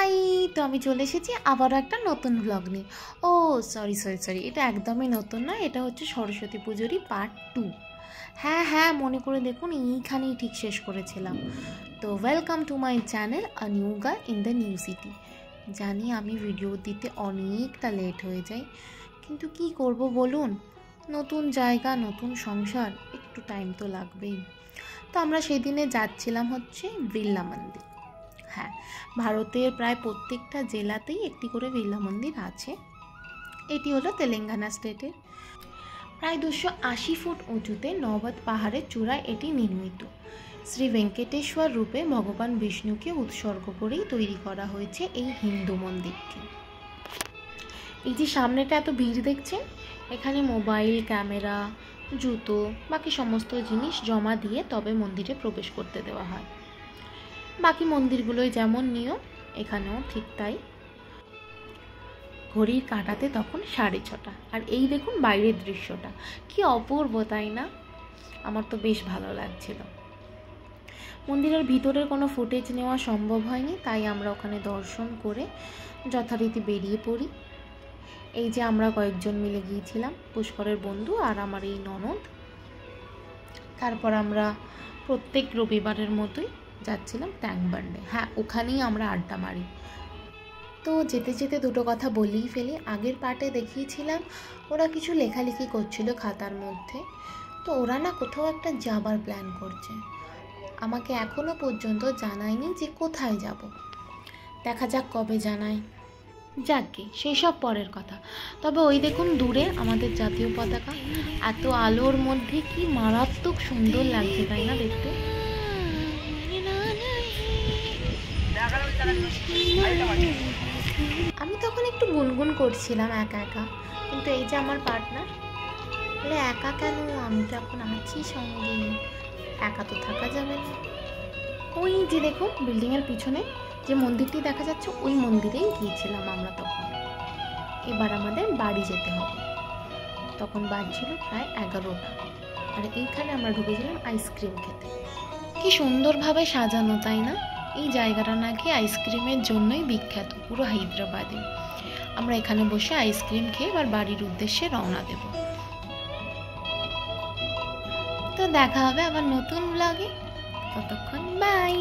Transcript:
High, তো আমি চলে এসেছি আবারও একটা নতুন ব্লগ নিয়ে। ও সরি, এটা একদমই নতুন না, এটা হচ্ছে সরস্বতী পুজোরই পার্ট 2। হ্যাঁ, মনে করে দেখুন, এইখানেই ঠিক শেষ করেছিলাম। তো welcome to my channel a new girl in the new city. জানি আমি ভিডিও দিতে অনেকটা লেট হয়ে যায়, কিন্তু কি করব বলুন, নতুন জায়গা, নতুন সংসার, একটু টাইম তো লাগবেই। তো আমরা সেদিনে যাচ্ছিলাম হচ্ছে বিড়লা মন্দির। হ্যাঁ, ভারতের প্রায় প্রত্যেকটা জেলাতেই একটি করে বিড়লা মন্দির আছে। এটি হলো তেলেঙ্গানা স্টেটের। প্রায় 280 ফুট উঁচুতে নবদ পাহাড়ের চূড়ায় এটি নির্মিত। শ্রী ভেঙ্কটেশ্বর রূপে ভগবান বিষ্ণুকে উৎসর্গ করেই তৈরি করা হয়েছে এই হিন্দু মন্দিরটি। এই যে সামনেটা এত ভিড় দেখছেন, এখানে মোবাইল, ক্যামেরা, জুতো, বাকি সমস্ত জিনিস জমা দিয়ে তবে মন্দিরে প্রবেশ করতে দেওয়া হয়। বাকি মন্দিরগুলোই যেমন নিয়ম, এখানেও ঠিক তাই। ঘড়ির কাঁটাতে তখন 6:30, আর এই দেখুন বাইরের দৃশ্যটা কি অপূর্ব, তাই না? আমার তো বেশ ভালো লাগছিল। মন্দিরের ভিতরের কোনো ফুটেজ নেওয়া সম্ভব হয়নি, তাই আমরা ওখানে দর্শন করে যথারীতি বেরিয়ে পড়ি। এই যে আমরা কয়েকজন মিলে গিয়েছিলাম, পুষ্করের বন্ধু আর আমার এই ননদ। তারপর আমরা প্রত্যেক রবিবারের মতোই যাচ্ছিলাম ট্যাঙ্ক বান্ডে। হ্যাঁ, ওখানেই আমরা আড্ডা মারি। তো যেতে যেতে দুটো কথা বলেই ফেলি। আগের পার্টে দেখিয়েছিলাম ওরা কিছু লেখালেখি করছিল খাতার মধ্যে। তো ওরা না কোথাও একটা যাবার প্ল্যান করছে, আমাকে এখনও পর্যন্ত জানায়নি যে কোথায় যাব। দেখা যাক কবে জানায়। যাকগে, সেই সব পরের কথা। তবে ওই দেখুন দূরে আমাদের জাতীয় পতাকা, এত আলোর মধ্যে কি মারাত্মক সুন্দর লাগছে, তাই না দেখতে? আমি তখন একটু গুনগুন করছিলাম একা, কিন্তু এই যে আমার পার্টনার বলে, একা কেন, আমি তো এখন আছি সঙ্গে, একা তো থাকা যাবে না। ওই যে দেখুন বিল্ডিংয়ের পিছনে যে মন্দিরটি দেখা যাচ্ছে, ওই মন্দিরেই গিয়েছিলাম আমরা তখন। এবার আমাদের বাড়ি যেতে হবে। তখন বাজছিল প্রায় 11টা, আর এইখানে আমরা ঢুকেছিলাম আইসক্রিম খেতে। কি সুন্দরভাবে সাজানো, তাই না? এই জায়গাটা নাকি আইসক্রিমের জন্যই বিখ্যাত পুরো হায়দ্রাবাদে। আমরা এখানে বসে আইসক্রিম খেয়ে এবার বাড়ির উদ্দেশ্যে রওনা দেব। তো দেখা হবে আবার নতুন ব্লগে, ততক্ষণ বাই।